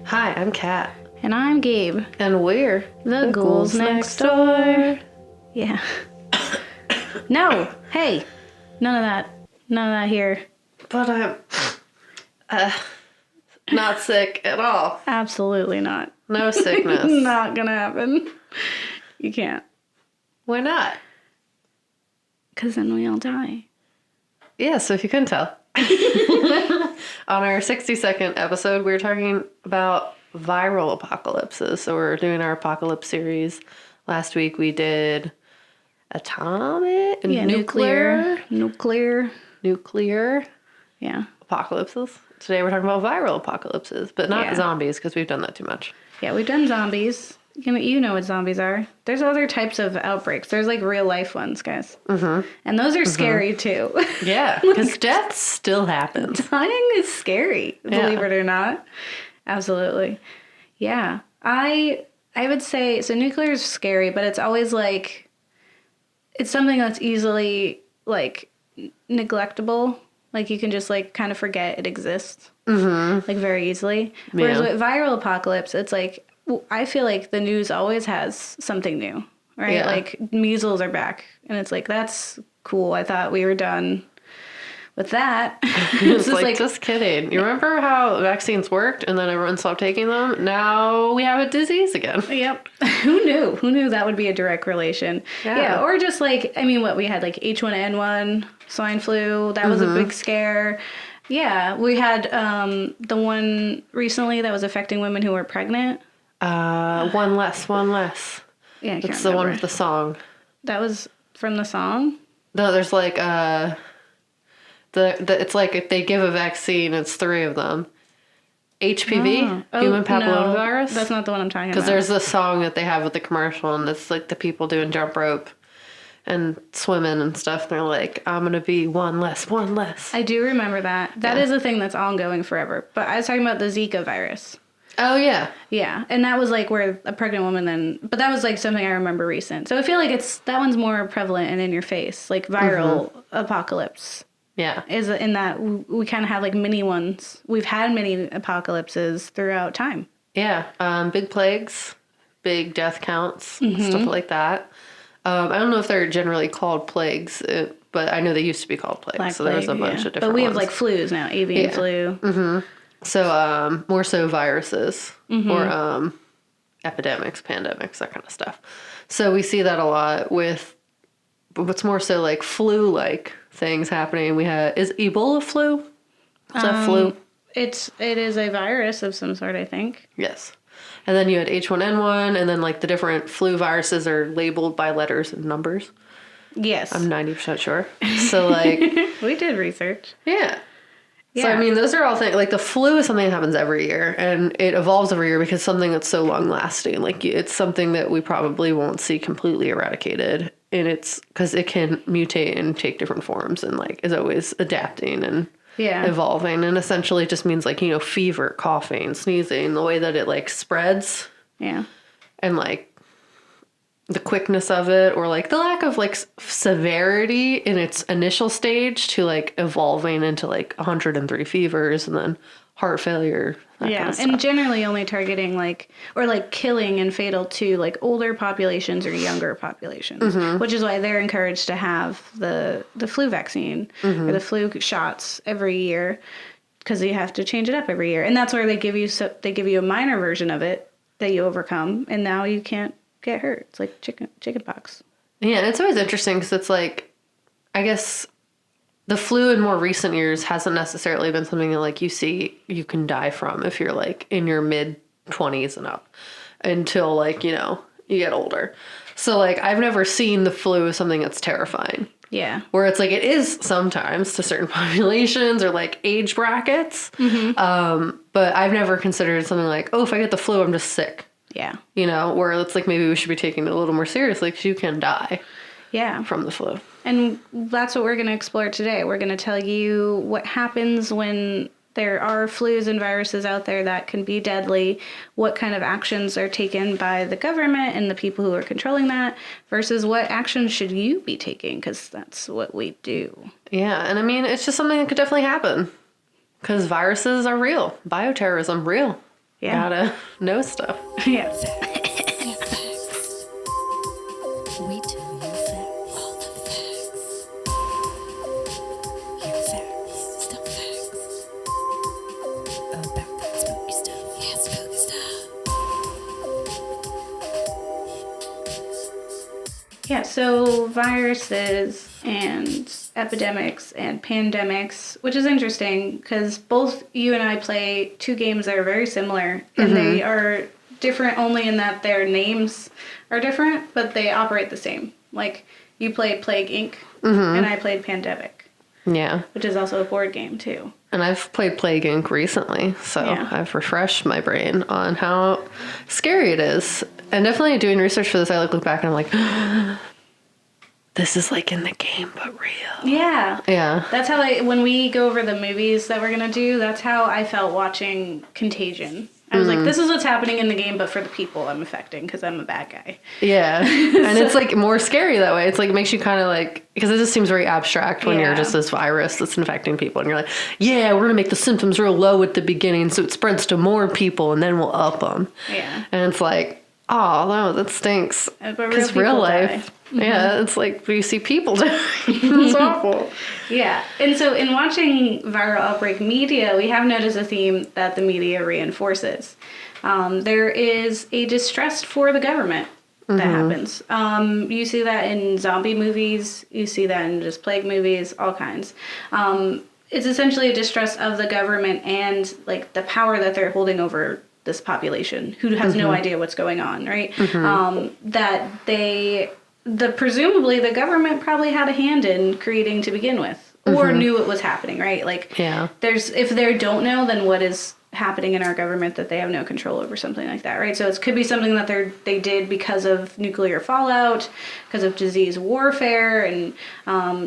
Hi, I'm Kat. And I'm Gabe. And we're The Ghouls Next Door. Yeah. No! Hey! None of that. None of that here. But I'm not sick at all. Absolutely not. No sickness. Not gonna happen. You can't. Why not? Because then we all die. Yeah, so if you couldn't tell. On our 60-second episode, we were talking about viral apocalypses. So we're doing our apocalypse series. Last week we did atomic, Yeah, nuclear. Yeah. Apocalypses. Today we're talking about viral apocalypses, but not zombies because we've done that too much. Yeah, we've done zombies. You know what zombies are. There's other types of outbreaks. There's like real life ones, guys. Mm-hmm. And those are scary too. Yeah, because death still happens. Dying is scary, believe it or not. Absolutely. Yeah. I would say, so nuclear is scary, but it's always like, it's something that's easily like neglectable. Like you can just like kind of forget it exists. Mm-hmm. Like very easily. Whereas with viral apocalypse, it's like, I feel like the news always has something new, right? Yeah. Like measles are back, and it's like, that's cool. I thought we were done with that. It's like, just kidding. You remember how vaccines worked and then everyone stopped taking them? Now we have a disease again. Yep. Who knew? Who knew that would be a direct relation? Yeah. Or just like, I mean, what we had like H1N1, swine flu. That was a big scare. Yeah. We had the one recently that was affecting women who were pregnant. One less. Yeah, It's the one with the song. That was from the song? No, there's like it's like if they give a vaccine, it's 3 of them. HPV, human papillomavirus. No, that's not the one I'm talking about. Because there's this song that they have with the commercial, and it's like the people doing jump rope and swimming and stuff. And they're like, I'm gonna be one less. I do remember that. That is a thing that's ongoing forever. But I was talking about the Zika virus. Oh, yeah. Yeah, and that was like where a pregnant woman then... But that was like something I remember recent. So I feel like that one's more prevalent and in your face. Like viral apocalypse. Yeah. Is in that we kind of have like mini ones. We've had many apocalypses throughout time. Yeah. Big plagues, big death counts, stuff like that. I don't know if they're generally called plagues, but I know they used to be called plagues. Black so there's a bunch of different But we ones. have like flus now, avian flu. Mm-hmm. So, more so viruses or epidemics, pandemics, that kind of stuff. So we see that a lot with what's more so like flu-like things happening. Is Ebola flu? Is that flu? It is a virus of some sort, I think. Yes. And then you had H1N1, and then like the different flu viruses are labeled by letters and numbers. Yes. I'm 90% sure. So like... We did research. Yeah. So, I mean, those are all things, like the flu is something that happens every year and it evolves every year because it's something that's so long lasting. Like it's something that we probably won't see completely eradicated, and it's because it can mutate and take different forms and like is always adapting and evolving. And essentially it just means like, fever, coughing, sneezing, the way that it like spreads. Yeah. And like the quickness of it, or like the lack of like severity in its initial stage to like evolving into like 103 fevers and then heart failure. That kind of stuff. And generally only targeting like, or like killing and fatal to like older populations or younger populations, which is why they're encouraged to have the flu vaccine or the flu shots every year, because you have to change it up every year. And that's where they give you a minor version of it that you overcome, and now you can't get hurt. It's like chicken pox. Yeah, and it's always interesting because it's like, I guess the flu in more recent years hasn't necessarily been something that like you can die from if you're like in your mid 20s and up until like, you get older. So like I've never seen the flu as something that's terrifying. Yeah. Where it's like it is sometimes to certain populations or like age brackets. But I've never considered something like, oh, if I get the flu, I'm just sick. Yeah. Where it's like maybe we should be taking it a little more seriously because you can die from the flu. And that's what we're going to explore today. We're going to tell you what happens when there are flus and viruses out there that can be deadly, what kind of actions are taken by the government and the people who are controlling that versus what actions should you be taking, because that's what we do. Yeah, and I mean, it's just something that could definitely happen because viruses are real. Bioterrorism, real. Yeah. Gotta know stuff. Yeah. We tell you facts. All the facts. Hear facts. Still facts. About that spooky stuff. Yeah, spooky stuff. Yeah, so viruses and epidemics and pandemics, which is interesting because both you and I play two games that are very similar, and they are different only in that their names are different, but they operate the same. Like, you played Plague Inc., and I played Pandemic. Yeah. Which is also a board game, too. And I've played Plague Inc. recently, so I've refreshed my brain on how scary it is. And definitely doing research for this, I look back and I'm like, this is like in the game, but real. Yeah. Yeah. That's how when we go over the movies that we're going to do, that's how I felt watching Contagion. I was like, this is what's happening in the game, but for the people I'm affecting because I'm a bad guy. Yeah. And it's like more scary that way. It's like, it makes you kind of like, because it just seems very abstract when you're just this virus that's infecting people. And you're like, yeah, we're going to make the symptoms real low at the beginning so it spreads to more people and then we'll up them. Yeah. And it's like, oh, no, that stinks. Because real life. Yeah, it's like you see people die. It's awful. Yeah. And so in watching viral outbreak media, we have noticed a theme that the media reinforces. There is a distrust for the government that happens. You see that in zombie movies. You see that in just plague movies, all kinds. It's essentially a distrust of the government and like the power that they're holding over this population who has no idea what's going on, right? That presumably the government probably had a hand in creating to begin with, or knew it was happening, right? Like, if they don't know, then what is happening in our government that they have no control over, something like that, right? So it could be something that they did because of nuclear fallout, because of disease warfare and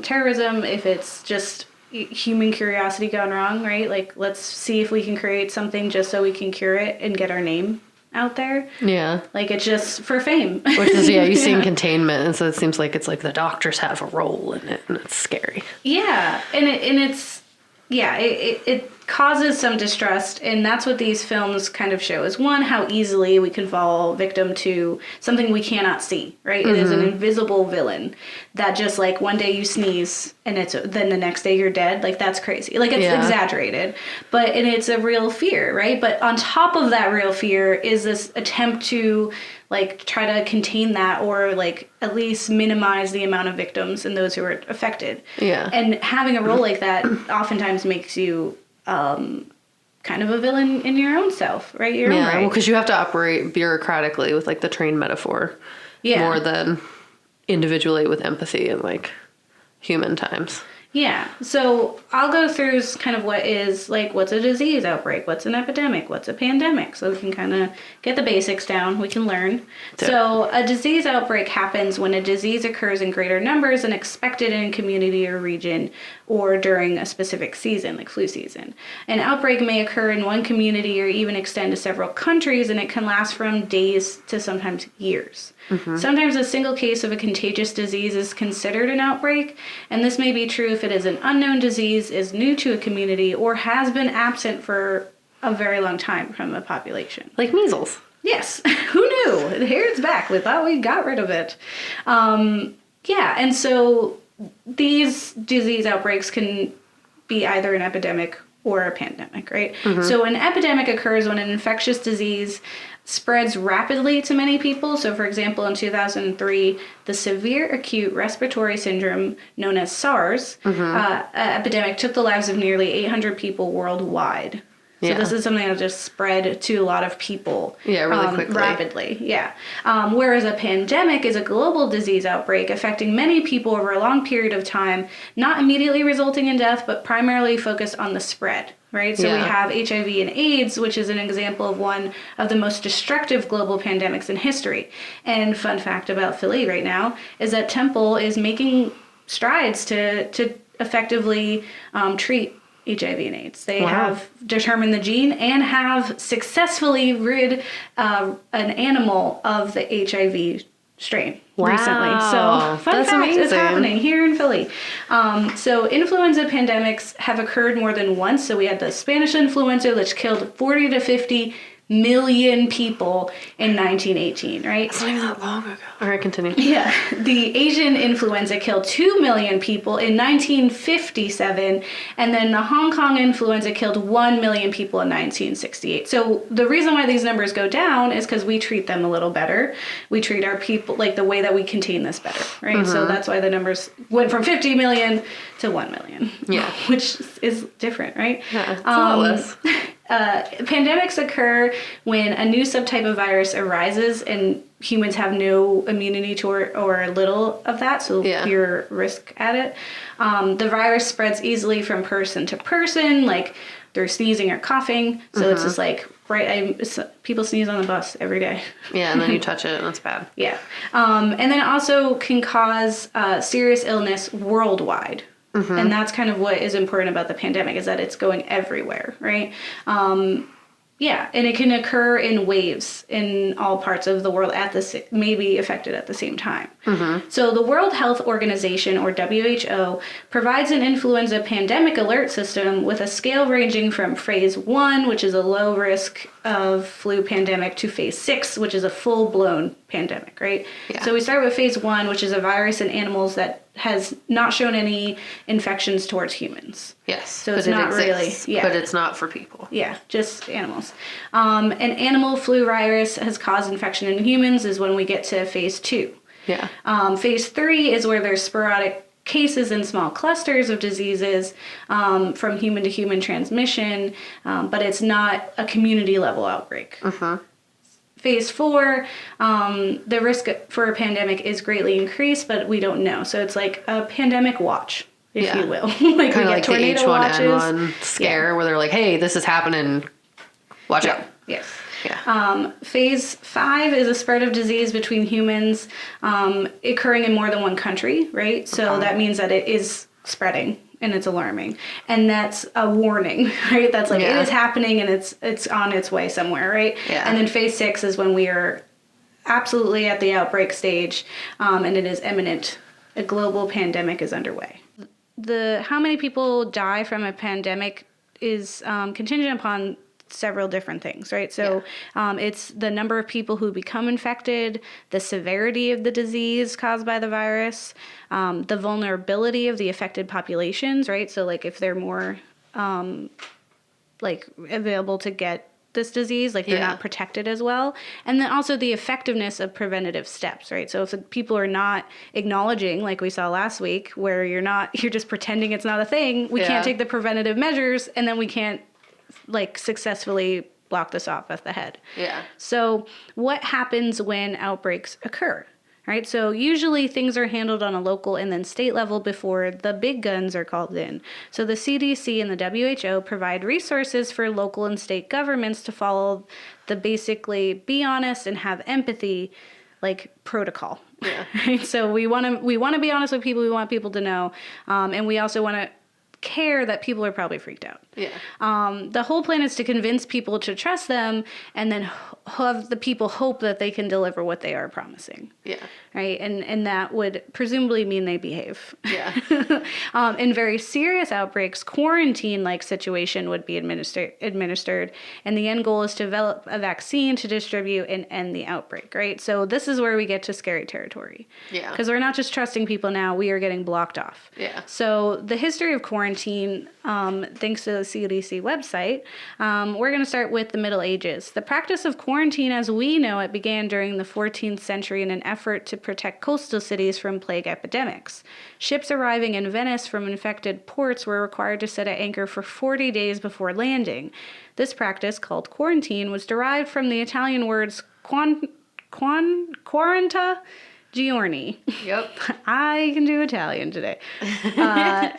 terrorism. If it's just human curiosity gone wrong, right? Like, let's see if we can create something just so we can cure it and get our name out there. Yeah. Like, it's just for fame. Which is, you see in Containment, and so it seems like it's like the doctors have a role in it, and it's scary. Yeah. It causes some distrust, and that's what these films kind of show, is one, how easily we can fall victim to something we cannot see, right? It is an invisible villain that just, like, one day you sneeze and then the next day you're dead. Like, that's crazy. Like, it's exaggerated, and it's a real fear, right? But on top of that real fear is this attempt to, like, try to contain that, or, like, at least minimize the amount of victims and those who are affected. Yeah. And having a role like that oftentimes makes you kind of a villain in your own self, right? Your own right. Well, because you have to operate bureaucratically with, like, the trained metaphor more than individually with empathy and, like, human times. Yeah. So I'll go through kind of what's a disease outbreak? What's an epidemic? What's a pandemic? So we can kind of get the basics down. We can learn. So a disease outbreak happens when a disease occurs in greater numbers than expected in a community or region, or during a specific season, like flu season. An outbreak may occur in one community or even extend to several countries, and it can last from days to sometimes years. Sometimes a single case of a contagious disease is considered an outbreak, and this may be true if it is an unknown disease, is new to a community, or has been absent for a very long time from a population. Like measles. Yes. Who knew? Here it's back. We thought we got rid of it. And so these disease outbreaks can be either an epidemic or a pandemic, right? So an epidemic occurs when an infectious disease spreads rapidly to many people. So, for example, in 2003, the severe acute respiratory syndrome known as SARS epidemic took the lives of nearly 800 people worldwide. So this is something that just spread to a lot of people. Really quickly. Rapidly, whereas a pandemic is a global disease outbreak affecting many people over a long period of time, not immediately resulting in death, but primarily focused on the spread. Right? So we have HIV and AIDS, which is an example of one of the most destructive global pandemics in history. And fun fact about Philly right now is that Temple is making strides to effectively treat HIV and AIDS. They have determined the gene and have successfully rid an animal of the HIV strain recently. So fun fact, amazing. It's happening here in Philly. So influenza pandemics have occurred more than once. So we had the Spanish influenza, which killed 40 to 50 million people in 1918, right? It's not even that long ago. All right, continue. Yeah. The Asian influenza killed 2 million people in 1957, and then the Hong Kong influenza killed 1 million people in 1968. So the reason why these numbers go down is because we treat them a little better. We treat our people, like the way that we contain this better, right? So that's why the numbers went from 50 million to 1 million. Yeah. Which is different, right? Yeah, it's a lot less. Pandemics occur when a new subtype of virus arises and humans have no immunity to or little of that, so you're risk at it. The virus spreads easily from person to person, like they're sneezing or coughing. So it's just like, people sneeze on the bus every day. Yeah, and then you touch it and it's bad. Yeah. And then it also can cause serious illness worldwide. And that's kind of what is important about the pandemic, is that it's going everywhere, right? Yeah, and it can occur in waves in all parts of the world may be affected at the same time. So the World Health Organization, or WHO, provides an influenza pandemic alert system with a scale ranging from phase 1, which is a low risk of flu pandemic, to phase 6, which is a full-blown pandemic, right? Yeah. So we start with phase 1, which is a virus in animals that has not shown any infections towards humans. Yes. So it's not really, but it's not for people. Yeah, just animals. An animal flu virus has caused infection in humans is when we get to phase 2. Yeah. Phase 3 is where there's sporadic cases in small clusters of diseases from human to human transmission, but it's not a community level outbreak. Phase 4, the risk for a pandemic is greatly increased, but we don't know. So it's like a pandemic watch, if you will. Like kind of like the tornado H1N1 scare, where they're like, "Hey, this is happening. Watch out." Yes. Yeah. Phase 5 is a spread of disease between humans, occurring in more than one country, right? So that means that it is spreading. And it's alarming, and that's a warning, right? That's like, it is happening, and it's on its way somewhere, right? Yeah. And then phase 6 is when we are absolutely at the outbreak stage, and it is imminent. A global pandemic is underway. How many people die from a pandemic is contingent upon several different things, right? So it's the number of people who become infected, the severity of the disease caused by the virus, the vulnerability of the affected populations, right? So like if they're more like available to get this disease, like they're not protected as well. And then also the effectiveness of preventative steps, right? So if the people are not acknowledging, like we saw last week, where you're just pretending it's not a thing, we can't take the preventative measures, and then we can't like successfully block this off at the head. Yeah. So what happens when outbreaks occur? Right? So usually things are handled on a local and then state level before the big guns are called in. So the CDC and the WHO provide resources for local and state governments to follow the basically be honest and have empathy like protocol. Yeah. Right? So we want to be honest with people. We want people to know, and we also want to care that people are probably freaked out. Yeah. The whole plan is to convince people to trust them, and then have the people hope that they can deliver what they are promising. Yeah. Right. And that would presumably mean they behave. Yeah. In very serious outbreaks, quarantine-like situation would be administered, and the end goal is to develop a vaccine to distribute and end the outbreak. Right. So this is where we get to scary territory. Yeah. Because we're not just trusting people now; we are getting blocked off. Yeah. So the history of quarantine, thanks to the CDC website, we're going to start with the Middle Ages. The practice of quarantine as we know it began during the 14th century in an effort to protect coastal cities from plague epidemics. Ships arriving in Venice from infected ports were required to set at anchor for 40 days before landing. This practice, called quarantine, was derived from the Italian words quaranta giorni. Yep. I can do Italian today.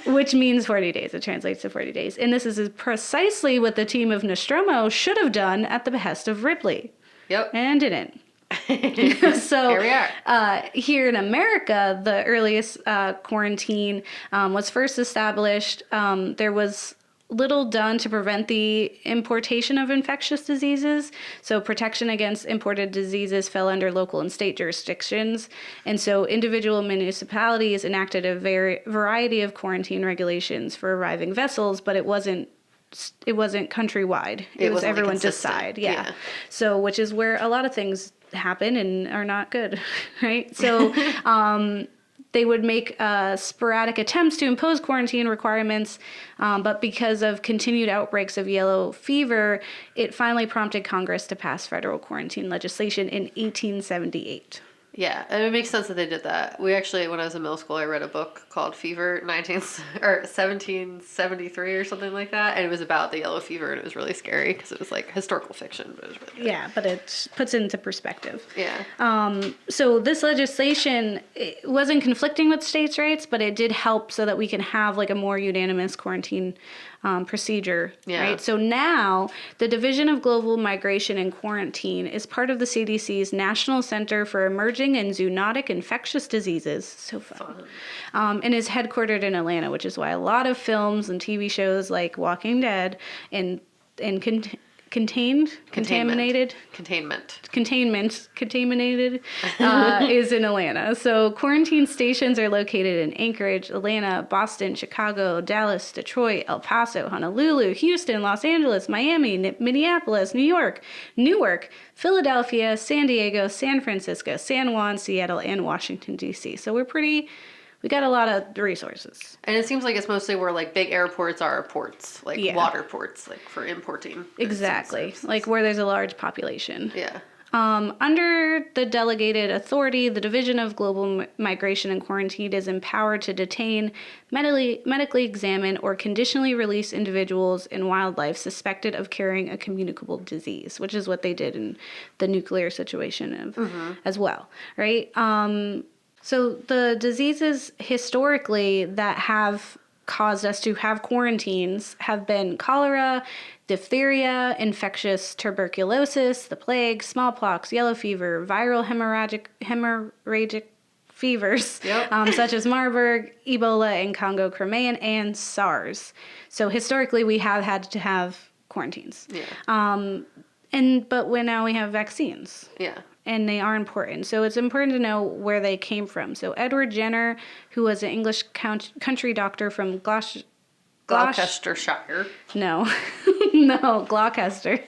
Which means 40 days. It translates to 40 days. And this is precisely what the team of Nostromo should have done at the behest of Ripley. Yep. And didn't. So here we are. Here in America, the earliest quarantine was first established. There was little done to prevent the importation of infectious diseases. So protection against imported diseases fell under local and state jurisdictions. And so individual municipalities enacted a variety of quarantine regulations for arriving vessels, but it wasn't countrywide. It was wasn't, like, everyone consistent. decide. Yeah. So, which is where a lot of things happen and are not good, right? So, they would make sporadic attempts to impose quarantine requirements, but because of continued outbreaks of yellow fever, it finally prompted Congress to pass federal quarantine legislation in 1878. Yeah, and it makes sense that they did that. We actually, when I was in middle school, I read a book called Fever 1773 or something like that, and it was about the yellow fever, and it was really scary because it was like historical fiction, but it was really good. Yeah, but it puts it into perspective. Yeah. So this legislation, it wasn't conflicting with states' rights, but it did help so that we can have like a more unanimous quarantine procedure, right? So now the Division of Global Migration and Quarantine is part of the CDC's National Center for Emerging and Zoonotic Infectious Diseases. So fun. And is headquartered in Atlanta, which is why a lot of films and TV shows like Walking Dead and Containment is in Atlanta. So quarantine stations are located in Anchorage, Atlanta, Boston, Chicago, Dallas, Detroit, El Paso, Honolulu, Houston, Los Angeles, Miami, Minneapolis, New York, Newark, Philadelphia, San Diego, San Francisco, San Juan, Seattle, and Washington, D.C. So we got a lot of resources. And it seems like it's mostly where like big airports are ports, like water ports, like for importing. Exactly. Like where there's a large population. Yeah. Under the delegated authority, the Division of Global Migration and Quarantine is empowered to detain, medically examine, or conditionally release individuals and wildlife suspected of carrying a communicable disease, which is what they did in the nuclear situation as well, right? So the diseases historically that have caused us to have quarantines have been cholera, diphtheria, infectious tuberculosis, the plague, smallpox, yellow fever, viral hemorrhagic fevers, such as Marburg, Ebola, and Congo Crimean, and SARS. So historically, we have had to have quarantines. Yeah. But now we have vaccines. Yeah. And they are important. So it's important to know where they came from. So Edward Jenner, who was an English country doctor from Gloucestershire. No, Gloucester.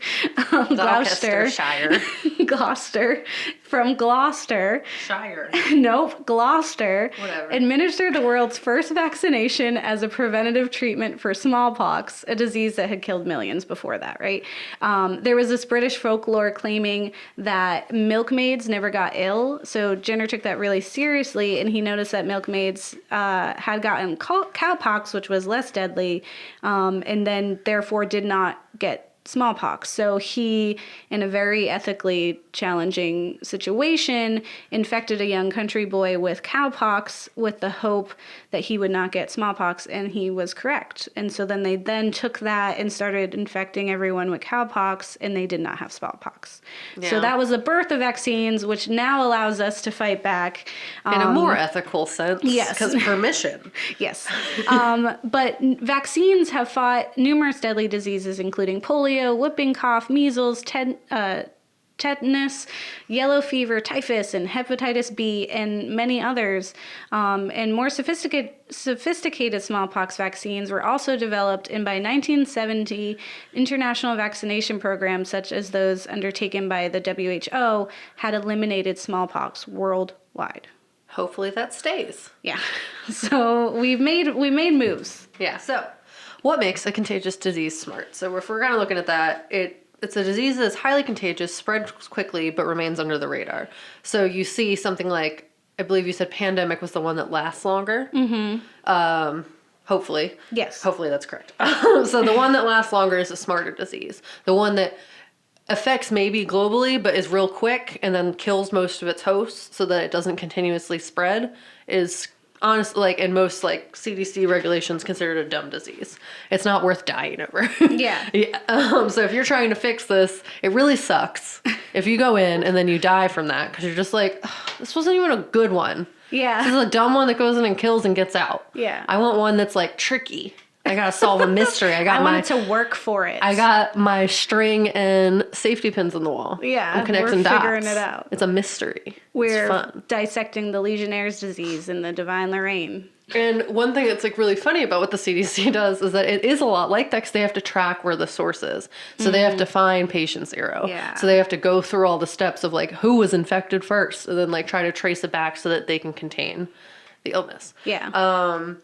Gloucestershire. Gloucester. From Gloucester. Shire. Nope, Gloucester. Whatever. Administered the world's first vaccination as a preventative treatment for smallpox, a disease that had killed millions before that, right? There was this British folklore claiming that milkmaids never got ill. So Jenner took that really seriously, and he noticed that milkmaids had gotten cowpox, which was less deadly, and then therefore did not get smallpox. So he, in a very ethically challenging situation, infected a young country boy with cowpox with the hope that he would not get smallpox, and he was correct. And so then they took that and started infecting everyone with cowpox, and they did not have smallpox. Yeah. So that was the birth of vaccines, which now allows us to fight back. In a more ethical sense. Yes. Because permission. Yes. But vaccines have fought numerous deadly diseases, including polio, whooping cough, measles, tetanus, yellow fever, typhus, and hepatitis B, and many others. And more sophisticated smallpox vaccines were also developed, and by 1970, international vaccination programs, such as those undertaken by the WHO, had eliminated smallpox worldwide. Hopefully that stays. Yeah. So we made moves. Yeah. So what makes a contagious disease smart? So if we're kind of looking at that, it's a disease that's highly contagious, spreads quickly, but remains under the radar. So you see something like, I believe you said pandemic was the one that lasts longer. Mm-hmm. Hopefully. Yes. Hopefully that's correct. So the one that lasts longer is a smarter disease. The one that affects maybe globally, but is real quick and then kills most of its hosts so that it doesn't continuously spread is honestly, like, in most, like, CDC regulations, considered a dumb disease. It's not worth dying over. Yeah. So if you're trying to fix this, it really sucks if you go in and then you die from that because you're just like, this wasn't even a good one. Yeah. This is a dumb one that goes in and kills and gets out. Yeah. I want one that's, like, tricky I gotta solve a mystery. I wanted to work for it. I got my string and safety pins on the wall. Yeah, I'm connecting we're dots. figuring it out. It's a mystery. We're it's fun. dissecting the Legionnaire's disease in the Divine Lorraine. And one thing that's like really funny about what the CDC does is that it is a lot like that because they have to track where the source is. So they have to find patient 0. Yeah. So they have to go through all the steps of like who was infected first and then like try to trace it back so that they can contain the illness. Yeah.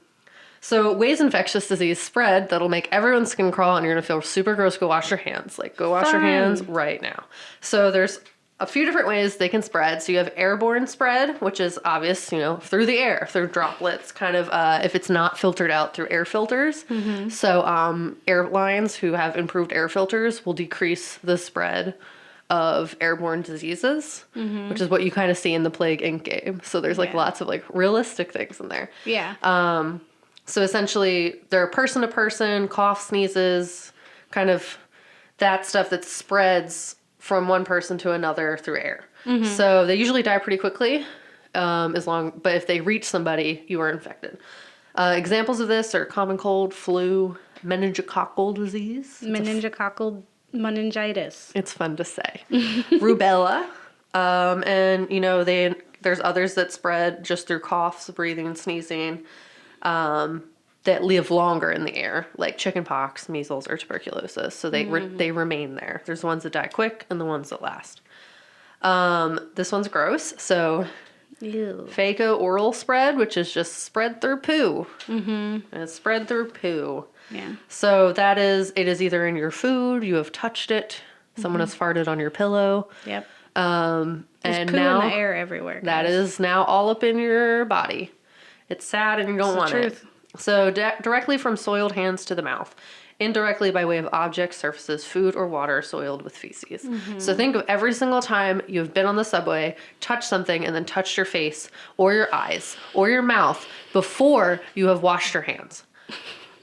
So ways infectious disease spread that'll make everyone's skin crawl and you're gonna feel super gross. Go wash your hands. Like go wash your hands right now. So there's a few different ways they can spread. So you have airborne spread, which is obvious, you know, through the air, through droplets, kind of if it's not filtered out through air filters. So airlines who have improved air filters will decrease the spread of airborne diseases, which is what you kind of see in the Plague Inc. game. So there's like lots of like realistic things in there. Yeah. So essentially they're person to person, cough, sneezes, kind of that stuff that spreads from one person to another through air. So they usually die pretty quickly, but if they reach somebody, you are infected. Examples of this are common cold, flu, meningococcal disease. Meningococcal meningitis. It's fun to say. Rubella. And, you know, there's others that spread just through coughs, breathing, and sneezing. That live longer in the air, like chickenpox, measles, or tuberculosis. So they remain there. There's the ones that die quick and the ones that last. This one's gross. So Ew. Phaco-oral spread, which is just spread through poo. And it's spread through poo. Yeah. So it is either in your food, you have touched it, someone has farted on your pillow. Yep. And There's poo now in the air everywhere. Guys. that is now all up in your body. It's sad and you don't want it. So directly from soiled hands to the mouth. Indirectly by way of objects, surfaces, food, or water soiled with feces. So think of every single time you've been on the subway, touched something, and then touched your face, or your eyes, or your mouth before you have washed your hands.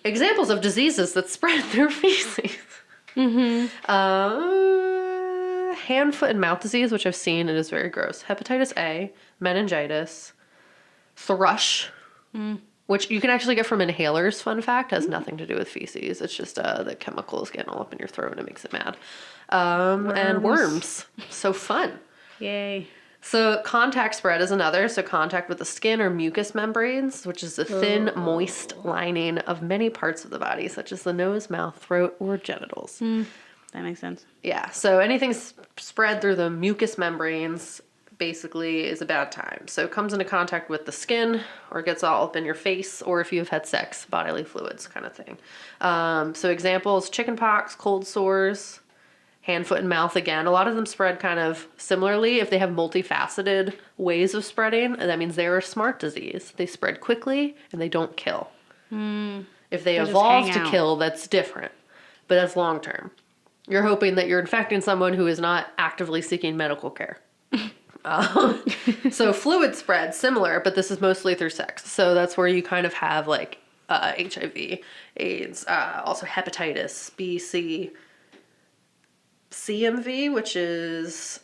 Examples of diseases that spread through feces. Hand, foot, and mouth disease, which I've seen, it is very gross. Hepatitis A, meningitis, thrush, which you can actually get from inhalers, fun fact, has nothing to do with feces. It's just the chemicals getting all up in your throat and it makes it mad. And worms. So fun. Yay. So contact spread is another. So contact with the skin or mucous membranes, which is the thin, moist lining of many parts of the body, such as the nose, mouth, throat, or genitals. That makes sense. Yeah. So anything spread through the mucous membranes basically is a bad time. So it comes into contact with the skin or gets all up in your face, or if you've had sex, bodily fluids kind of thing. So examples, chickenpox, cold sores, hand, foot, and mouth again. A lot of them spread kind of similarly. If they have multifaceted ways of spreading, that means they're a smart disease. They spread quickly and they don't kill. If they evolve to kill, that's different, but that's long term. You're hoping that you're infecting someone who is not actively seeking medical care. So fluid spread, similar, but this is mostly through sex. So that's where you kind of have like HIV, AIDS, also hepatitis B, C, CMV, which is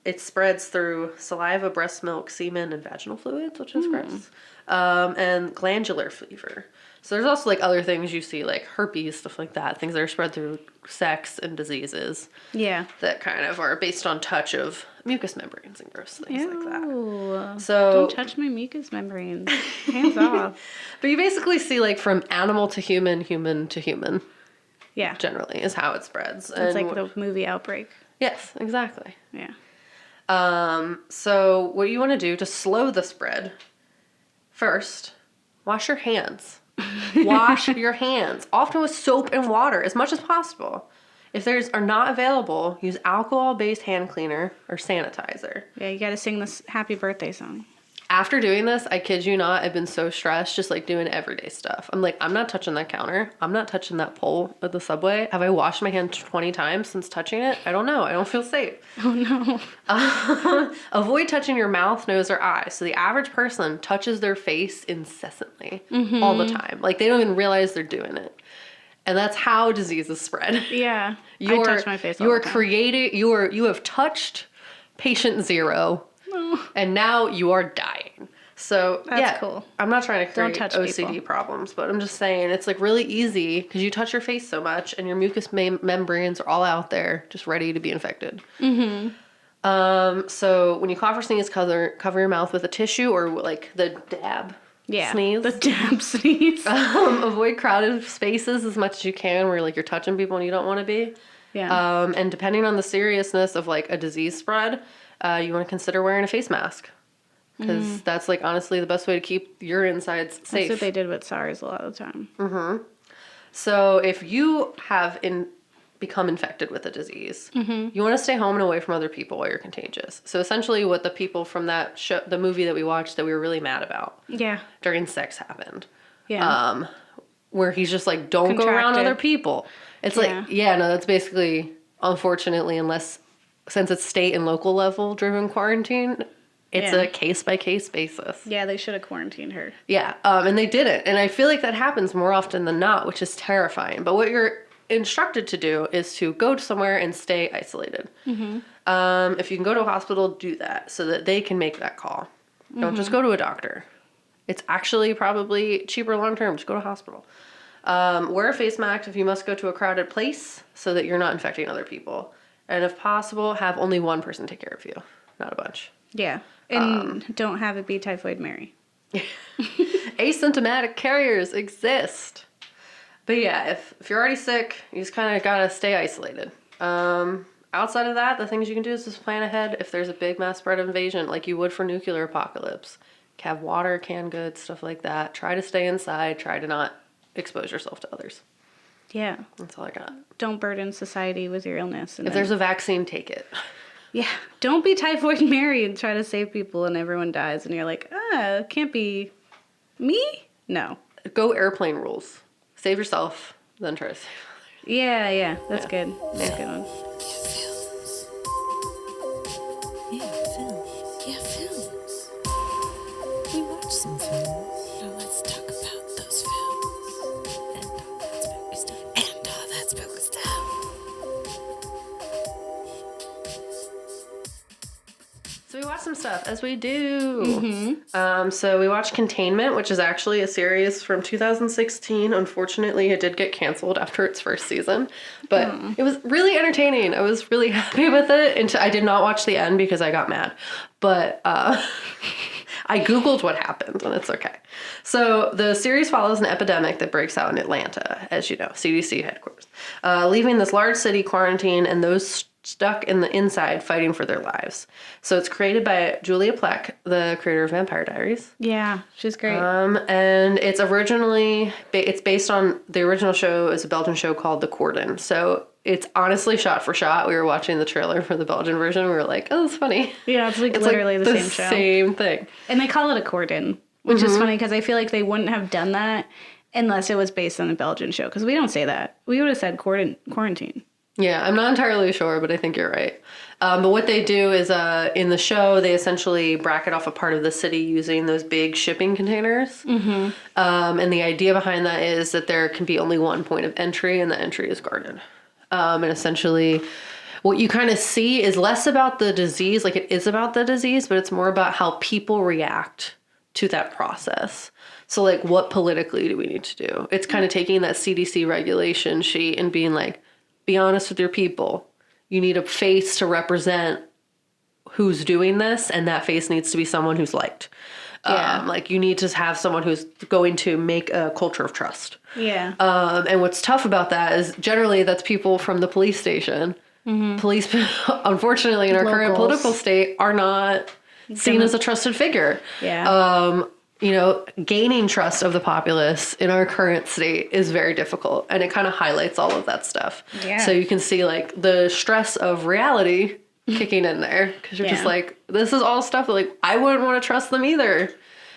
it spreads through saliva, breast milk, semen, and vaginal fluids, which is gross. And glandular fever. So there's also like other things you see, like herpes, stuff like that, things that are spread through sex and diseases. Yeah. That kind of are based on touch of mucous membranes and gross things like that. So don't touch my mucous membranes. Hands off. But you basically see like from animal to human, human to human. Yeah. Generally is how it spreads. It's like the movie Outbreak. Yes, exactly. Yeah. So what you want to do to slow the spread, first, wash your hands. Wash your hands, often with soap and water as much as possible. If theirs are not available, use alcohol-based hand cleaner or sanitizer. Yeah, you gotta sing this happy birthday song. After doing this, I kid you not, I've been so stressed just like doing everyday stuff. I'm like, I'm not touching that counter. I'm not touching that pole at the subway. Have I washed my hand 20 times since touching it? I don't know. I don't feel safe. Oh no. Avoid touching your mouth, nose, or eyes. So the average person touches their face incessantly all the time. Like they don't even realize they're doing it. And that's how diseases spread. Yeah. I touch my face all the time. You have touched patient 0. And now you are dying. So That's cool. I'm not trying to create touch OCD people. problems, but I'm just saying it's like really easy because you touch your face so much and your mucous membranes are all out there, just ready to be infected. So when you cough or sneeze, cover your mouth with a tissue or like the dab. Sneeze. The dab sneeze. Avoid crowded spaces as much as you can where like you're touching people and you don't want to be. Yeah. And depending on the seriousness of like a disease spread, you want to consider wearing a face mask because that's like honestly the best way to keep your insides safe. That's what they did with SARS a lot of the time. So if you have become infected with a disease, you want to stay home and away from other people while you're contagious. So essentially what the people from that show, the movie that we watched that we were really mad about during sex happened. Yeah. Where he's just like, don't go around other people. It's like, that's basically, unfortunately, since it's state and local level driven quarantine, it's a case by case basis. Yeah, they should have quarantined her. Yeah, and they didn't. And I feel like that happens more often than not, which is terrifying. But what you're instructed to do is to go to somewhere and stay isolated. If you can go to a hospital, do that so that they can make that call. Don't just go to a doctor. It's actually probably cheaper long term. Just go to a hospital. Wear a face mask if you must go to a crowded place so that you're not infecting other people. And if possible, have only one person take care of you, not a bunch. Yeah. And don't have it be Typhoid Mary. Asymptomatic carriers exist. But yeah, if you're already sick, you just kind of gotta stay isolated. Outside of that, the things you can do is just plan ahead if there's a big mass spread invasion, like you would for nuclear apocalypse. Have water, canned goods, stuff like that. Try to stay inside. Try to not expose yourself to others. Yeah. That's all I got. Don't burden society with your illness. If there's a vaccine, take it. Yeah. Don't be Typhoid Mary and try to save people and everyone dies and you're like, can't be me? No. Go airplane rules. Save yourself, then try to save others. Yeah. That's good. That's a good one. Yeah, films. We watched some films. Now let's talk about those films. And all that spooky stuff. And all that spooky stuff. So we watched some stuff, as we do. So we watched Containment, which is actually a series from 2016. Unfortunately, it did get canceled after its first season. But it was really entertaining. I was really happy with it. And I did not watch the end because I got mad. But I Googled what happened, and it's okay. So the series follows an epidemic that breaks out in Atlanta, as you know, CDC headquarters, leaving this large city quarantined and those stuck in the inside fighting for their lives. So it's created by Julia Plec, the creator of Vampire Diaries. Yeah, she's great. And it's originally, it's based on, the original show is a Belgian show called The Cordon. So it's honestly shot for shot. We were watching the trailer for the Belgian version. We were like, oh, that's funny. Yeah, it's literally like the same show. Same thing. And they call it a cordon, which is funny because I feel like they wouldn't have done that unless it was based on a Belgian show. Because we don't say that. We would have said quarantine. Yeah, I'm not entirely sure, but I think you're right. But what they do is in the show, they essentially bracket off a part of the city using those big shipping containers. And the idea behind that is that there can be only one point of entry, and the entry is guarded. And essentially, what you kind of see is less about the disease, like it is about the disease, but it's more about how people react to that process. So like, what politically do we need to do? It's kind of taking that CDC regulation sheet and being like, be honest with your people. You need a face to represent who's doing this, and that face needs to be someone who's liked. Yeah. Like you need to have someone who's going to make a culture of trust. Yeah. And what's tough about that is generally that's people from the police station. Police, unfortunately, in our current political state, are not seen as a trusted figure. Yeah. Gaining trust of the populace in our current state is very difficult. And it kind of highlights all of that stuff. Yeah. So you can see like the stress of reality kicking in there. Because you're just like, this is all stuff that like, I wouldn't want to trust them either.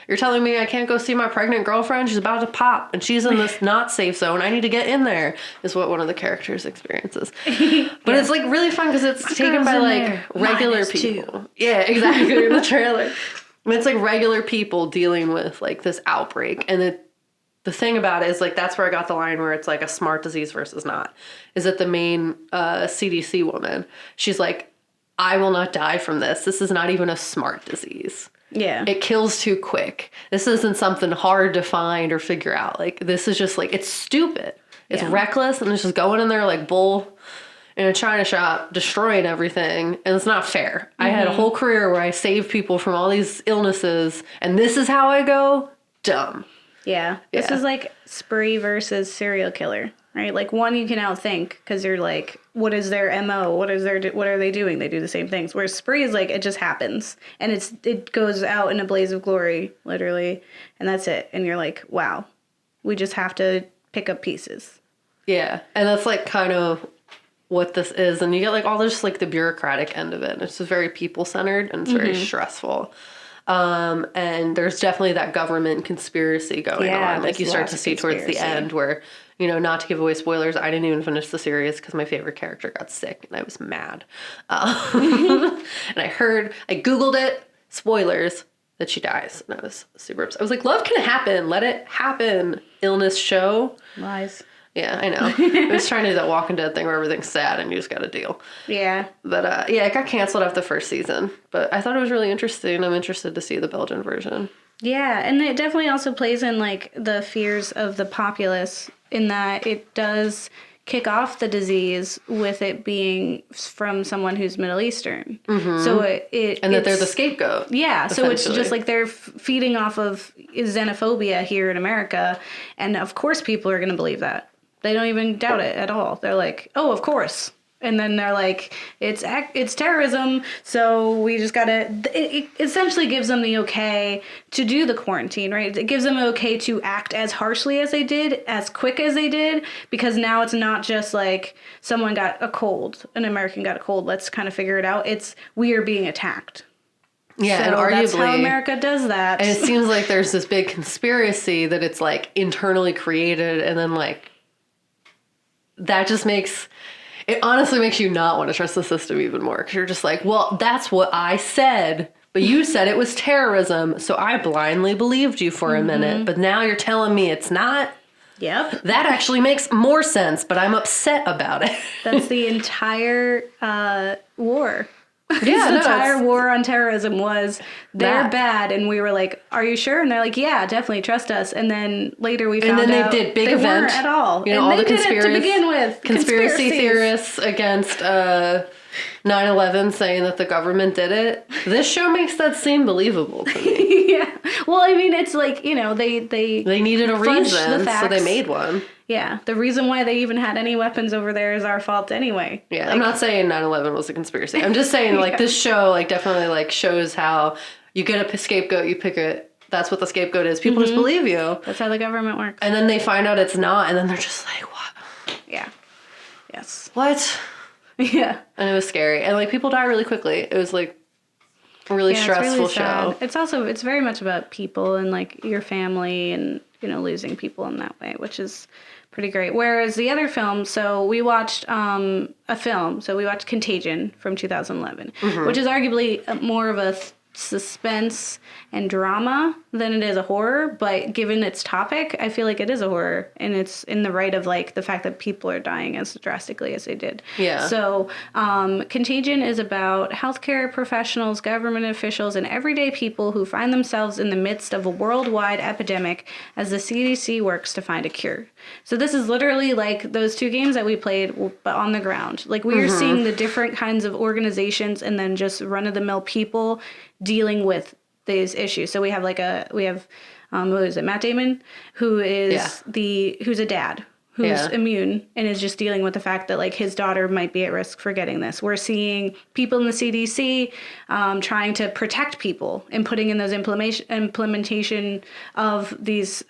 You're telling me I can't go see my pregnant girlfriend? She's about to pop and she's in this not safe zone. I need to get in there, is what one of the characters experiences. But it's like really fun because it's taken by like regular people. Yeah, exactly. In the trailer. It's like regular people dealing with like this outbreak. And the thing about it is like, that's where I got the line where it's like a smart disease versus not, is that the main CDC woman, she's like, I will not die from this. This is not even a smart disease. Yeah. It kills too quick. This isn't something hard to find or figure out. Like, this is just like, it's stupid. It's reckless, and it's just going in there like bull in a china shop, destroying everything, and it's not fair. I had a whole career where I saved people from all these illnesses, and this is how I go? Dumb. Yeah. This is like spree versus serial killer, right? Like, one you can outthink because you're like, what is their MO? What are they doing? They do the same things. Whereas spree is like, it just happens, and it goes out in a blaze of glory, literally, and that's it. And you're like, wow, we just have to pick up pieces. Yeah, and that's like kind of what this is, and you get like all this like the bureaucratic end of it. It's just very people centered, and it's very stressful. And there's definitely that government conspiracy going on. Like, you start to see towards the end where, you know, not to give away spoilers, I didn't even finish the series because my favorite character got sick and I was mad. And I Googled it, spoilers, that she dies. And I was super upset. I was like, love can happen. Let it happen. Illness show. Lies. Yeah, I know. I was trying to do that Walking Dead thing where everything's sad and you just got to deal. Yeah. But yeah, it got canceled after the first season. But I thought it was really interesting. I'm interested to see the Belgian version. Yeah, and it definitely also plays in like the fears of the populace in that it does kick off the disease with it being from someone who's Middle Eastern. So that they're the scapegoat. Yeah, so it's just like they're feeding off of xenophobia here in America, and of course people are going to believe that. They don't even doubt it at all. They're like, oh, of course. And then they're like, it's terrorism, so we just gotta... It essentially gives them the okay to do the quarantine, right? It gives them okay to act as harshly as they did, as quick as they did, because now it's not just like someone got a cold, an American got a cold, let's kind of figure it out. It's, we are being attacked. Yeah, so and arguably... that's how America does that. And it seems like there's this big conspiracy that it's like internally created, and then like... That just makes... It honestly makes you not want to trust the system even more, because you're just like, well, that's what I said, but you said it was terrorism, so I blindly believed you for a minute, but now you're telling me it's not? Yep. That actually makes more sense, but I'm upset about it. That's the entire war. Yeah, the entire war on terrorism was they're bad, and we were like, "Are you sure?" And they're like, "Yeah, definitely trust us." And then later we found out they did big they event weren't at all. You know, and all they the did it to begin with. conspiracy theorists against 9/11 saying that the government did it. This show makes that seem believable to me. Yeah. Well, I mean, it's like, you know, they needed a reason, so they made one. Yeah, the reason why they even had any weapons over there is our fault anyway. Yeah, like, I'm not saying 9/11 was a conspiracy. I'm just saying, like, this show, like, definitely, like, shows how you get a scapegoat, you pick it. That's what the scapegoat is. People just believe you. That's how the government works. And then they find out it's not, and then they're just like, what? Yeah. Yes. What? Yeah. And it was scary. And, like, people die really quickly. It was, like, a really stressful it's really show. Sad. It's also, it's very much about people and, like, your family and, you know, losing people in that way, which is... pretty great. Whereas the other film, so we watched a film. So we watched Contagion from 2011, which is arguably more of a suspense and drama than it is a horror. But given its topic, I feel like it is a horror. And it's in the right of like the fact that people are dying as drastically as they did. Yeah. So Contagion is about healthcare professionals, government officials, and everyday people who find themselves in the midst of a worldwide epidemic as the CDC works to find a cure. So this is literally like those two games that we played, but on the ground. Like we are seeing the different kinds of organizations and then just run-of-the-mill people dealing with these issues. So we have what is it, Matt Damon, who is who's a dad who's immune and is just dealing with the fact that like his daughter might be at risk for getting this. We're seeing people in the CDC trying to protect people and putting in those implementation of these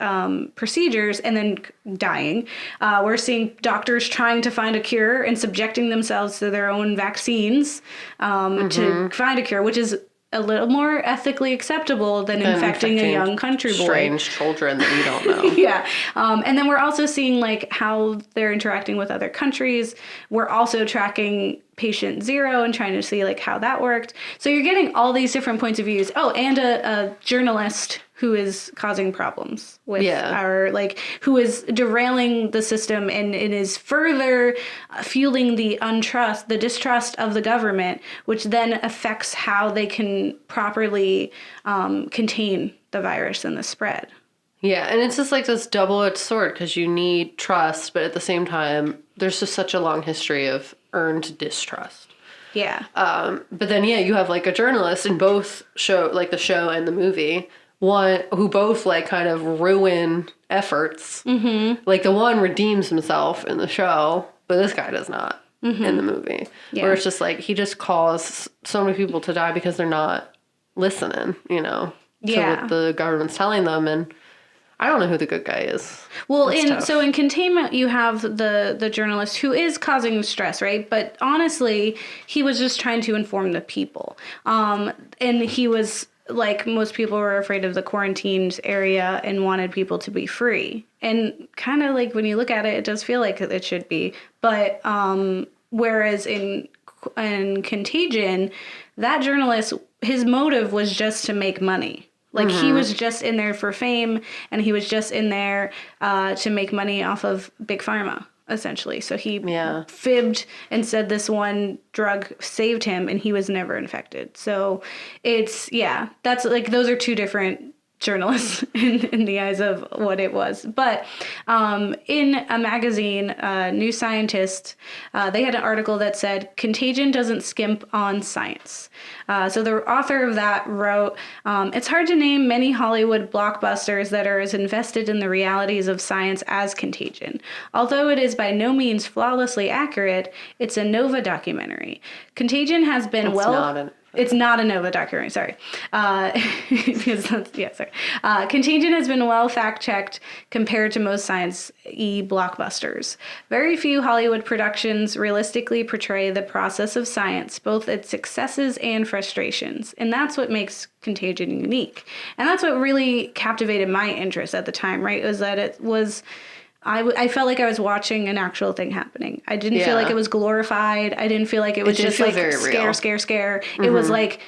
procedures and then dying. We're seeing doctors trying to find a cure and subjecting themselves to their own vaccines to find a cure, which is a little more ethically acceptable than infecting a young country boy. Strange children that you don't know. Yeah. And then we're also seeing like how they're interacting with other countries. We're also tracking patient zero and trying to see like how that worked. So you're getting all these different points of views. Oh, and a journalist who is causing problems with Yeah. our, like, who is derailing the system and it is further fueling the distrust of the government, which then affects how they can properly contain the virus and the spread. Yeah, and it's just like this double-edged sword because you need trust, but at the same time, there's just such a long history of earned distrust. Yeah. But then, yeah, you have like a journalist in both show, like the show and the movie, one who both like kind of ruin efforts. Mm-hmm. Like the one redeems himself in the show, but this guy does not in the movie. Yeah. Where it's just like he just caused so many people to die because they're not listening, to what the government's telling them. And I don't know who the good guy is. Well, in Containment, you have the journalist who is causing stress, right? But honestly, he was just trying to inform the people. And he was, like most people, were afraid of the quarantined area and wanted people to be free. And kind of like when you look at it, it does feel like it should be. But whereas in Contagion, that journalist, his motive was just to make money. Like, he was just in there for fame, and he was just in there to make money off of Big Pharma, essentially. So he fibbed and said this one drug saved him, and he was never infected. So it's, that's like, those are two different journalists in the eyes of what it was. But in a magazine, New Scientist, they had an article that said, "Contagion doesn't skimp on science." So the author of that wrote, "It's hard to name many Hollywood blockbusters that are as invested in the realities of science as Contagion. Although it is by no means flawlessly accurate, it's a Nova documentary. Contagion has been It's not a Nova documentary, sorry. Contagion has been well fact-checked compared to most science-y blockbusters. Very few Hollywood productions realistically portray the process of science, both its successes and frustrations. And that's what makes Contagion unique. And that's what really captivated my interest at the time, right? Was that it was... I felt like I was watching an actual thing happening. I didn't feel like it was glorified. I didn't feel like it was just like scare. It was like,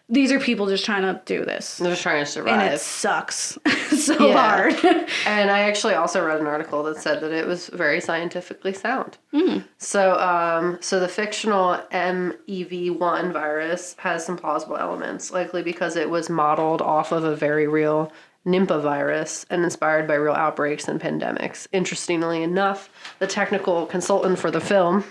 these are people just trying to do this. They're just trying to survive. And it sucks so hard. And I actually also read an article that said that it was very scientifically sound. So the fictional MEV1 virus has some plausible elements, likely because it was modeled off of a very real Nipah virus and inspired by real outbreaks and pandemics. Interestingly enough, the technical consultant for the film,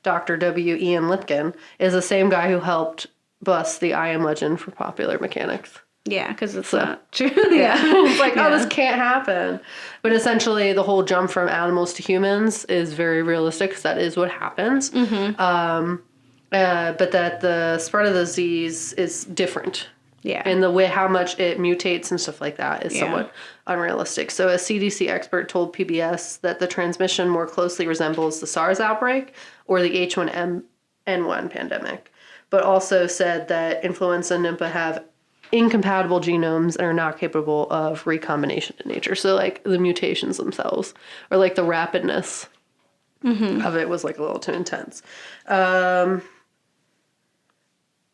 Dr. W. Ian Lipkin, is the same guy who helped bust the I Am Legend for popular mechanics. Yeah, because it's not true. It's like, oh, this can't happen. But essentially, the whole jump from animals to humans is very realistic because that is what happens. But that the spread of the disease is different. Yeah. And the way how much it mutates and stuff like that is somewhat unrealistic. So a CDC expert told PBS that the transmission more closely resembles the SARS outbreak or the H1N1 pandemic, but also said that influenza and Nipah have incompatible genomes and are not capable of recombination in nature. So like the mutations themselves or like the rapidness of it was like a little too intense.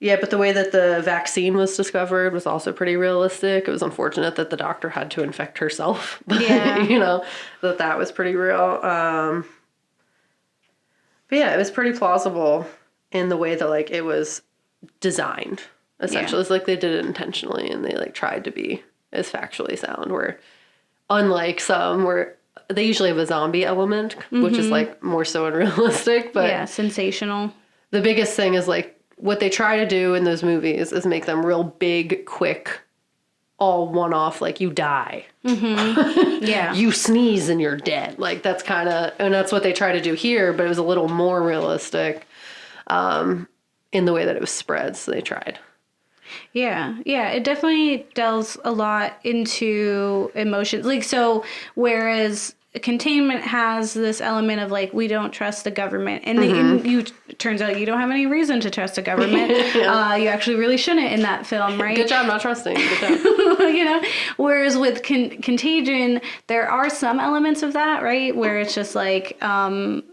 Yeah, but the way that the vaccine was discovered was also pretty realistic. It was unfortunate that the doctor had to infect herself. But, that was pretty real. But yeah, it was pretty plausible in the way that, like, it was designed. Essentially, it's like they did it intentionally and they, like, tried to be as factually sound. Where, unlike some, where they usually have a zombie element, which is, like, more so unrealistic. But yeah, sensational. The biggest thing is, like, what they try to do in those movies is make them real big, quick, all one-off, like you die. Yeah. You sneeze and you're dead. Like that's kind of, and that's what they try to do here, but it was a little more realistic in the way that it was spread, so they tried. Yeah, it definitely delves a lot into emotions. Like, so whereas Containment has this element of like, we don't trust the government, and turns out you don't have any reason to trust the government. You actually really shouldn't in that film, right? Good job not trusting. Good job. Whereas with Contagion, there are some elements of that, right? Where it's just like, they're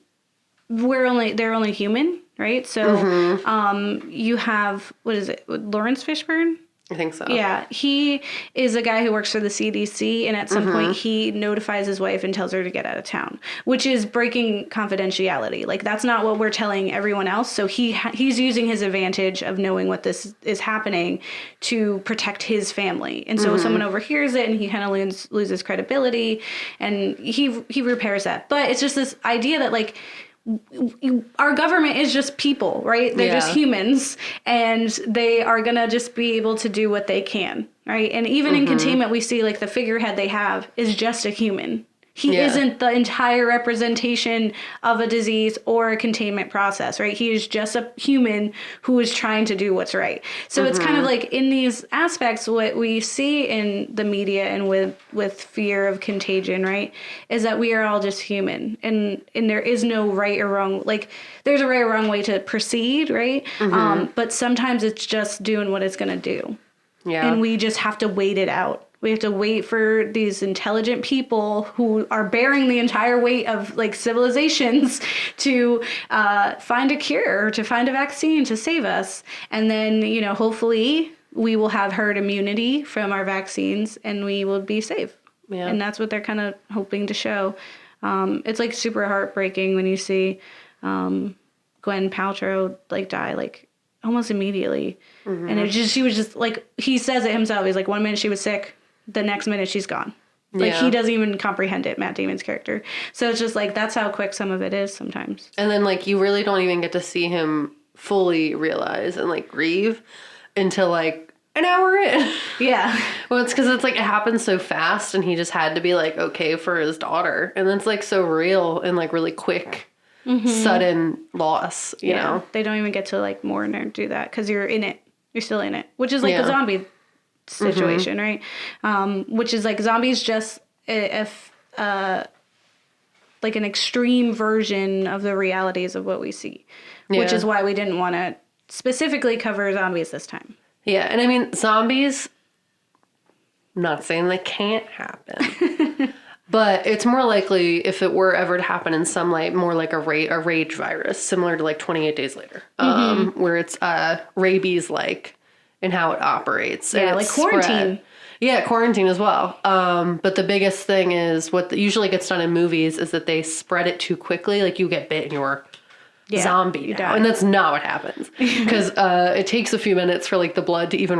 only human, right? So, you have, what is it? Lawrence Fishburne? I think so. Yeah, he is a guy who works for the CDC, and at some point he notifies his wife and tells her to get out of town, which is breaking confidentiality. Like, that's not what we're telling everyone else. So he's using his advantage of knowing what this is happening to protect his family. And so someone overhears it, and he kind of loses credibility, and he repairs that. But it's just this idea that, like, our government is just people, right? They're just humans, and they are gonna just be able to do what they can, right? And even in Containment, we see, like, the figurehead they have is just a human. He isn't the entire representation of a disease or a containment process, right? He is just a human who is trying to do what's right. So it's kind of like, in these aspects, what we see in the media and with fear of contagion, right, is that we are all just human, and there is no right or wrong. Like, there's a right or wrong way to proceed, right? But sometimes it's just doing what it's going to do. Yeah. And we just have to wait it out. We have to wait for these intelligent people who are bearing the entire weight of, like, civilizations to find a cure, or to find a vaccine to save us. And then, you know, hopefully we will have herd immunity from our vaccines, and we will be safe. Yeah. And that's what they're kind of hoping to show. It's, like, super heartbreaking when you see Gwyneth Paltrow, like, die, like, almost immediately. And she was just, like, he says it himself. He's like, 1 minute she was sick, the next minute she's gone. Like, he doesn't even comprehend it, Matt Damon's character. So it's just, like, that's how quick some of it is sometimes. And then, like, you really don't even get to see him fully realize and, like, grieve until, like, an hour in. Yeah. Well, it's because it's, like, it happens so fast, and he just had to be, like, okay for his daughter. And it's, like, so real and, like, really quick. Sudden loss, you know? They don't even get to, like, mourn or do that because you're in it. You're still in it, which is like the zombie situation, right? Which is, like, zombies just like an extreme version of the realities of what we see, which is why we didn't want to specifically cover zombies this time. Yeah, and I mean, zombies, I'm not saying they can't happen. But it's more likely, if it were ever to happen in some light, more like a rage virus, similar to, like, 28 Days Later, where it's rabies-like in how it operates. Yeah, like quarantine. Yeah, quarantine as well. But the biggest thing is what usually gets done in movies is that they spread it too quickly. Like, you get bit and you're zombie now. And that's not what happens. Because it takes a few minutes for, like, the blood to even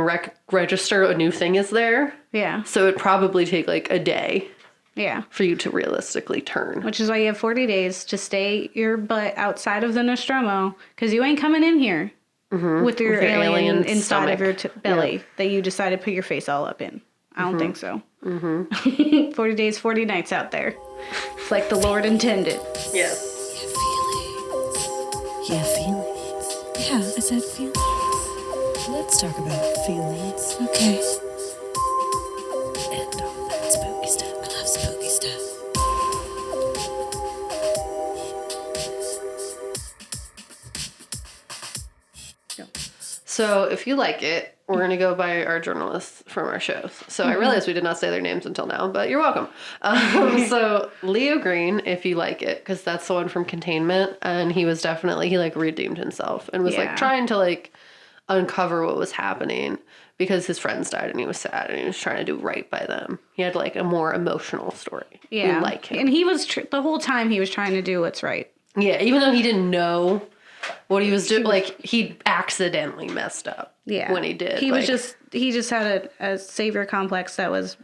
register a new thing is there. Yeah. So it'd probably take, like, a day. Yeah. For you to realistically turn. Which is why you have 40 days to stay your butt outside of the Nostromo, because you ain't coming in here with your alien inside of your belly that you decided to put your face all up in. I don't think so. 40 days, 40 nights out there. It's like the Lord intended. Yes. Yeah, feelings. Yeah, I said feelings. Let's talk about feelings. Okay. And all that spooky stuff. I love spooky stuff. So if you like it, we're going to go by our journalists from our shows. So I realized we did not say their names until now, but you're welcome. So Leo Green, if you like it, because that's the one from Containment. And he was he, like, redeemed himself and was, like, trying to, like, uncover what was happening because his friends died and he was sad and he was trying to do right by them. He had, like, a more emotional story. Yeah. We like him. And he was, the whole time he was trying to do what's right. Yeah, even though he didn't know what he was doing, like, he accidentally messed up when he did. He just had a savior complex that was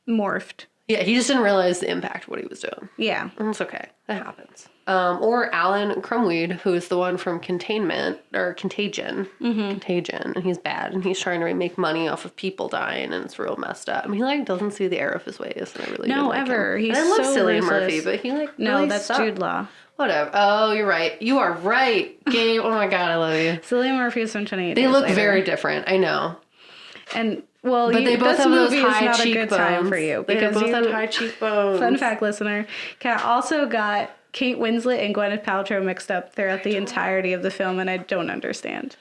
morphed. Yeah, he just didn't realize the impact of what he was doing. Yeah. And it's okay. That happens. Or Alan Crumweed, who is the one from Containment, or Contagion. Contagion. And he's bad, and he's trying to make money off of people dying, and it's real messed up. I mean, he, like, doesn't see the error of his ways, and I really do like him. He's and I love so Cillian ruthless. Murphy, but he, like, really that's sucked. Jude Law. Whatever. Oh, you're right. You are right. Gabe, oh my God, I love you. Cillian Murphy is from 28 They Days look Later. very different. I know. And, well, but they both have those high cheekbones. Is not a good time for you. Because they both have high cheekbones. Fun fact, listener. Kat also got Kate Winslet and Gwyneth Paltrow mixed up throughout the entirety of the film, and I don't understand.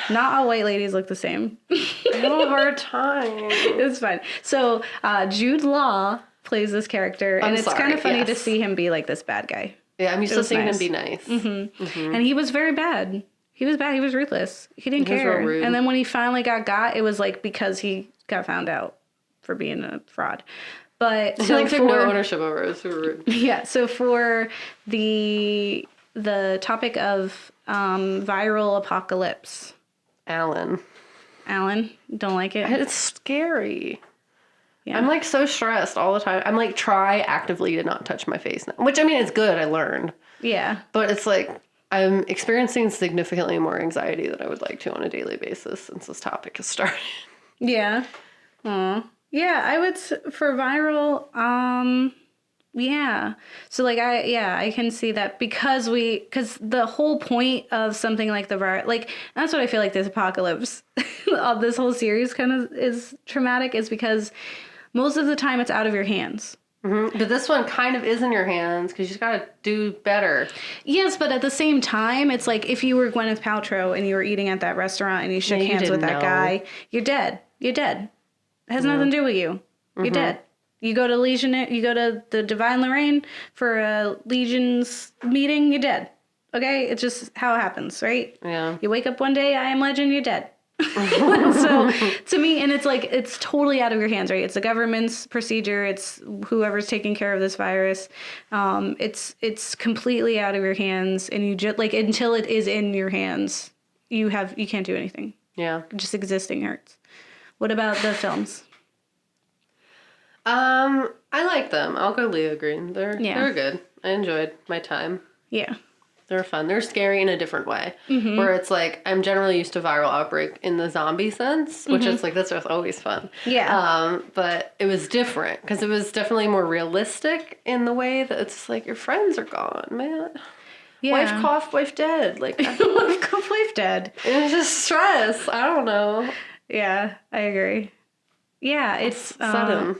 Not all white ladies look the same. I have a hard time. It's fine. So, Jude Law plays this character, and it's kind of funny to see him be, like, this bad guy. Yeah, I'm used to seeing him be nice. And he was very bad. He was bad. He was ruthless. He didn't He was care. real rude. And then when he finally got, it was like because he got found out for being a fraud. But He so like took no ownership over it. It was super rude. yeah. So for the topic of viral apocalypse, Alan, don't like it. it's scary. Yeah. I'm like so stressed all the time. I'm like try actively to not touch my face now, which I mean it's good. I learned, Yeah. but it's like I'm experiencing significantly more anxiety than I would like to on a daily basis since this topic has started. Yeah. Yeah, I would for viral. Yeah. So like I can see that because the whole point of something like the virus, like that's what I feel like this apocalypse of this whole series kind of is traumatic is because most of the time it's out of your hands. Mm-hmm. But this one kind of is in your hands because you just gotta do better. Yes, but at the same time, it's like if you were Gwyneth Paltrow and you were eating at that restaurant and you shook hands with that guy, you're dead. You're dead. It has nothing to do with you. You're dead. You go to the Divine Lorraine for a Legion's meeting, you're dead. Okay? It's just how it happens, right? Yeah. You wake up one day, I am Legend, you're dead. So to me, and it's like it's totally out of your hands, right? It's the government's procedure. It's whoever's taking care of this virus. It's completely out of your hands, and you just like until it is in your hands, you can't do anything. Yeah. Just existing hurts. What about the films? I like them. I'll go Leo Green. They're good. I enjoyed my time. Yeah. They're fun. They're scary in a different way. Mm-hmm. Where it's like, I'm generally used to viral outbreak in the zombie sense, which is like, that's just always fun. Yeah. But it was different because it was definitely more realistic in the way that it's like, your friends are gone, man. Yeah. Wife cough, wife dead. Like, Wife dead. It's just stress. I don't know. Yeah, I agree. Yeah, it's Sudden.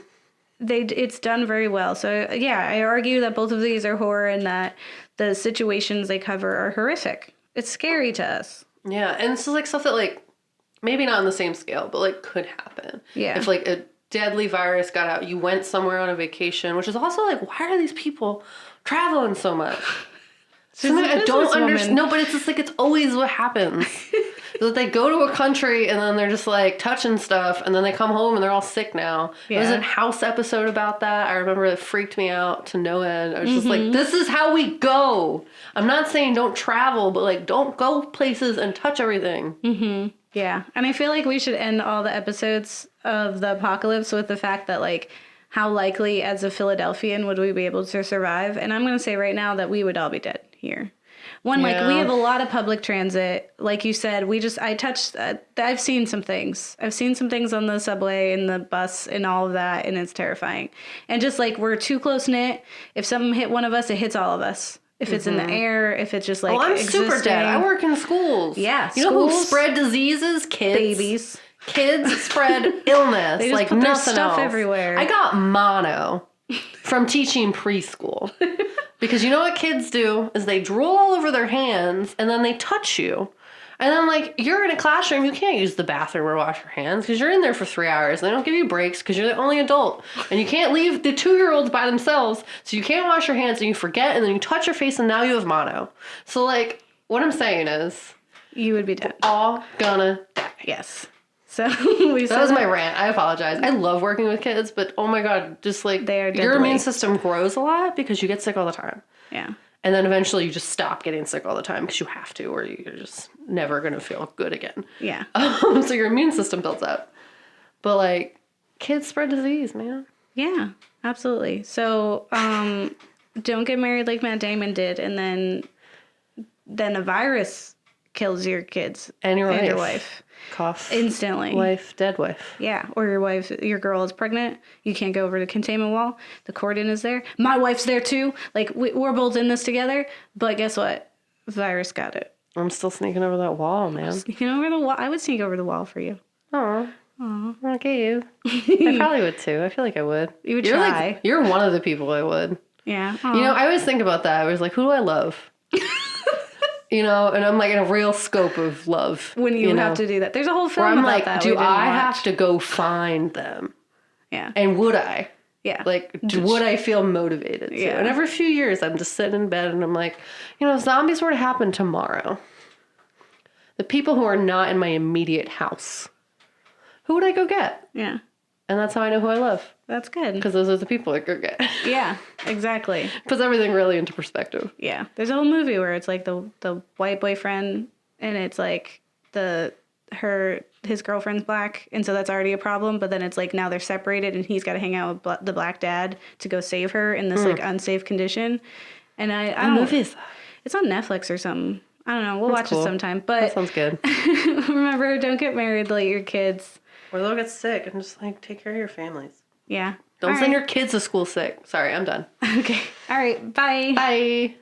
It's done very well. So yeah, I argue that both of these are horror and that the situations they cover are horrific. It's scary to us. Yeah, and it's just like stuff that like maybe not on the same scale, but like could happen. Yeah. If like a deadly virus got out, you went somewhere on a vacation, which is also like, why are these people traveling so much? Something I don't understand. No, but it's just like it's always what happens. That they go to a country and then they're just like touching stuff and then they come home and they're all sick now. Yeah. There's a House episode about that. I remember it freaked me out to no end. I was just like, this is how we go. I'm not saying don't travel, but like don't go places and touch everything. Mm-hmm. Yeah. And I feel like we should end all the episodes of the apocalypse with the fact that like how likely as a Philadelphian would we be able to survive? And I'm going to say right now that we would all be dead here. One, like, we have a lot of public transit. Like you said, I've seen some things. I've seen some things on the subway and the bus and all of that, and it's terrifying. And just, like, we're too close-knit. If something hit one of us, it hits all of us. If it's in the air, if it's just, like, I'm existing. super dead. I work in schools. Yeah, You know who spread diseases? Kids. Babies. Kids spread illness. They just like put their nothing stuff else. everywhere. I got mono from teaching preschool. Because you know what kids do is they drool all over their hands and then they touch you. And then like you're in a classroom, you can't use the bathroom or wash your hands because you're in there for 3 hours. They don't give you breaks because you're the only adult. And you can't leave the 2-year-olds by themselves. So you can't wash your hands and you forget and then you touch your face and now you have mono. So like what I'm saying is You would be dead. all gonna die. Yes. So that was my rant. I apologize. I love working with kids, but oh my god, just like They are your deadly. immune system grows a lot because you get sick all the time. Yeah. And then eventually you just stop getting sick all the time because you have to, or you're just never going to feel good again. Yeah. So your immune system builds up. But like, kids spread disease, man. Yeah, absolutely. So don't get married like Matt Damon did, and then a virus kills your kids And your and wife. your wife Cough. instantly. Wife, dead wife. Yeah, or your girl is pregnant. You can't go over to containment wall. The cordon is there. My wife's there too. Like we're both in this together. But guess what? Virus got it. I'm still sneaking over that wall, man. Sneaking over the wall. I would sneak over the wall for you. Aw. Okay, you. I probably would too. I feel like I would. You would you're try. Like, you're one of the people I would. Yeah. You know, I always think about that. I was like, who do I love? You know, and I'm like in a real scope of love. When you have to do that. There's a whole film where I'm about like, that. do I have to go find them? Yeah. And would I? Yeah. Like, would I feel motivated to? Yeah. And every few years, I'm just sitting in bed and I'm like, you know, if zombies were to happen tomorrow, The people who are not in my immediate house. Who would I go get? Yeah. And that's how I know who I love. That's good. Because those are the people I go get. Yeah, exactly. Puts everything really into perspective. Yeah. There's a whole movie where it's like the white boyfriend and it's like his girlfriend's black, and so that's already a problem, but then it's like now they're separated and he's got to hang out with the black dad to go save her in this like unsafe condition. And I don't know. What movie is that? It's on Netflix or something. I don't know. We'll That's watch cool. it sometime. But That sounds good. remember, don't get married like your kids. Or they'll get sick and just like take care of your families. Yeah. Don't All send right. your kids to school sick. Sorry, I'm done. Okay. All right. Bye. Bye.